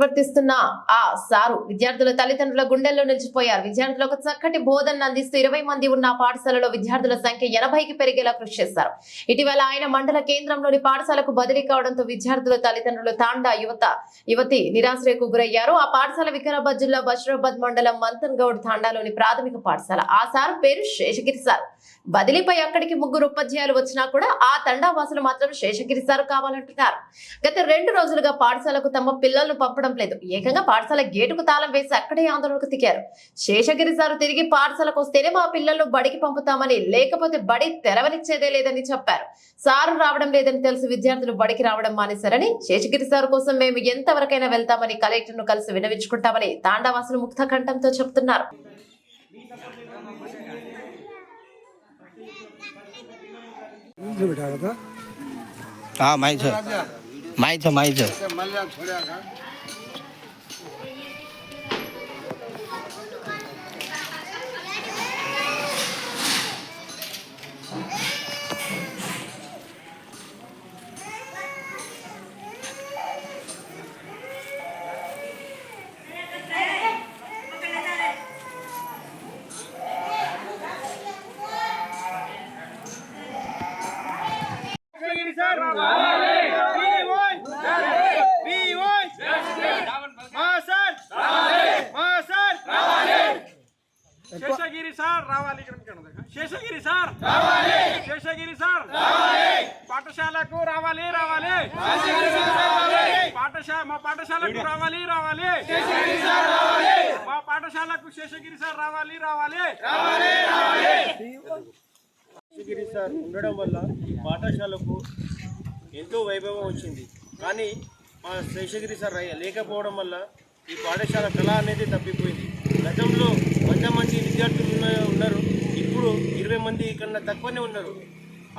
నిర్వర్తిస్తున్న ఆ సారు విద్యార్థుల తల్లిదండ్రుల గుండెల్లో నిలిచిపోయారు. విద్యార్థులకు చక్కటి బోధన అందిస్తూ 20 మంది ఉన్న పాఠశాలలో విద్యార్థుల సంఖ్య 80కి పెరిగేలా కృషి చేశారు. ఇటీవల ఆయన మండల కేంద్రంలోని పాఠశాలకు బదిలీ కావడంతో విద్యార్థుల తల్లిదండ్రులు తాండా యువతి నిరాశ్రయకు గురయ్యారు. ఆ పాఠశాల వికారాబాద్ జిల్లా బషీరాబాద్ మండలం మంతన్ గౌడ్ తాండాలోని ప్రాథమిక పాఠశాల. ఆ సారు పేరు శేషగిరి సార్. బదిలీపై అక్కడికి 3 ఉపాధ్యాయులు వచ్చినా కూడా ఆ తండా వాసులు మాత్రం శేషగిరి సార్ కావాలంటున్నారు. గత 2 రోజులుగా పాఠశాలకు తమ పిల్లలను పంపడం లేదు. ఏకంగా పాఠశాల గేటుకు తాళం వేసి అక్కడే ఆందోళనకు దిగారు. శేషగిరి సార్ తిరిగి పాఠశాలకు వస్తేనే మా పిల్లలను బడికి పంపుతామని, లేకపోతే బడి తెరవనిచ్చేదే లేదని చెప్పారు. సారు రావడం లేదని తెలిసి విద్యార్థులు బడికి రావడం మానేశారని, శేషగిరి సార్ కోసం మేము ఎంతవరకైనా వెళ్తామని కలెక్టర్ ను కలిసి వినవించుకుంటామని తాండావాసులు ముక్త కంఠంతో చెబుతున్నారు. माइच శేషగిరి సార్ రావాలి. శేషగిరి సార్ రావాలి. శేషగిరి సార్ రావాలి. పాఠశాలకు రావాలి. మా పాఠశాలకు రావాలి. మా పాఠశాలకు శేషగిరి సార్ రావాలి. శేషగిరి సార్ ఉండడం వల్ల ఈ పాఠశాలకు ఎంతో వైభవం వచ్చింది. కానీ మా శేషగిరి సార్ లేకపోవడం వల్ల ఈ పాఠశాల కళ అనేది తప్పిపోయింది. గతంలో 100 మంది విద్యార్థులు ఉన్నారు, ఇప్పుడు 20 మంది కన్నా తక్కువనే ఉన్నారు.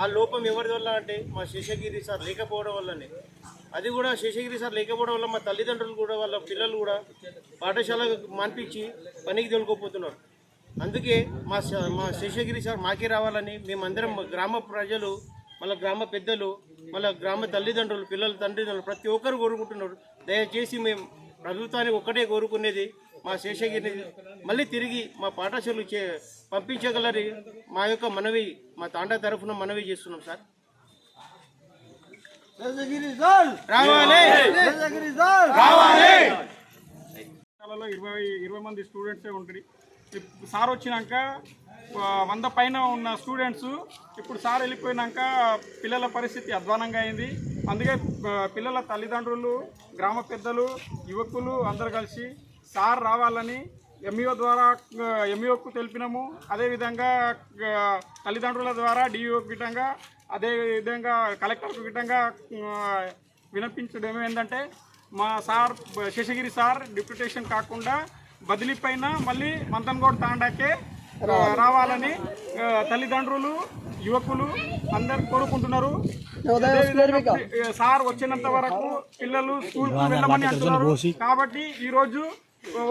ఆ లోపం ఎవరి వల్ల అంటే మా శేషగిరి సార్ లేకపోవడం వల్లనే. అది కూడా శేషగిరి సార్ లేకపోవడం వల్ల మా తల్లిదండ్రులు కూడా, వాళ్ళ పిల్లలు కూడా పాఠశాల మాన్పించి పనికి తోలుకోపోతున్నారు. అందుకే మా శేషగిరి సార్ మాకే రావాలని మేమందరం గ్రామ ప్రజలు, మళ్ళీ గ్రామ పెద్దలు, మళ్ళీ గ్రామ తల్లిదండ్రులు, పిల్లల తండ్రిదండ్రులు ప్రతి ఒక్కరు కోరుకుంటున్నారు. దయచేసి మేము ప్రభుత్వానికి ఒక్కటే కోరుకునేది, మా శేషగిరి మళ్ళీ తిరిగి మా పాఠశాలకు పంపించగలరి మా యొక్క మనవి, మా తాండా తరఫున మనవి చేస్తున్నాం సార్. రావాలి. 20 మంది స్టూడెంట్సే ఉంటుంది. సార్ వచ్చినాక 100 పైన ఉన్న స్టూడెంట్స్, ఇప్పుడు సార్ వెళ్ళిపోయినాక పిల్లల పరిస్థితి అధ్వానంగా అయింది. అందుకే పిల్లల తల్లిదండ్రులు, గ్రామ పెద్దలు, యువకులు అందరు కలిసి సార్ రావాలని ఎంఈఓకు తెలిపినాము. అదేవిధంగా తల్లిదండ్రుల ద్వారా డిఈఓకు గిట్టంగా, అదేవిధంగా కలెక్టర్కు గిట్టంగా వినిపించడం ఏంటంటే, మా సార్ శేషగిరి సార్ డిప్యూటేషన్ కాకుండా బదిలీ పైన మళ్ళీ మంతన్గౌడ్ తాండాకే రావాలని తల్లిదండ్రులు, యువకులు అందరు కోరుకుంటున్నారు. సార్ వచ్చినంత వరకు పిల్లలు స్కూల్కు వెళ్ళమని అంటున్నారు. కాబట్టి ఈరోజు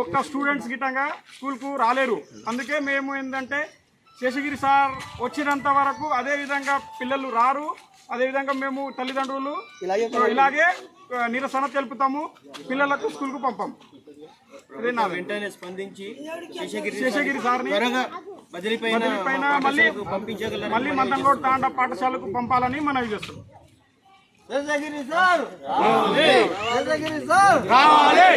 ఒక్క స్టూడెంట్స్ గిట్టంగా స్కూల్కు రాలేరు. అందుకే మేము ఏంటంటే శేషగిరి సార్ వచ్చినంత వరకు అదేవిధంగా పిల్లలు రారు. అదేవిధంగా మేము తల్లిదండ్రులు ఇలాగే నిరసన తెలుపుతాము, పిల్లలకు స్కూల్కు పంపం. వెంటనే స్పందించి శేషగిరి సార్ని బదిలీ పైన మళ్ళీ మంతన్గౌడ్ తాండా పాఠశాలకు పంపాలని మనవి చేస్తున్నాం. శేషగిరి సార్ రావాలి.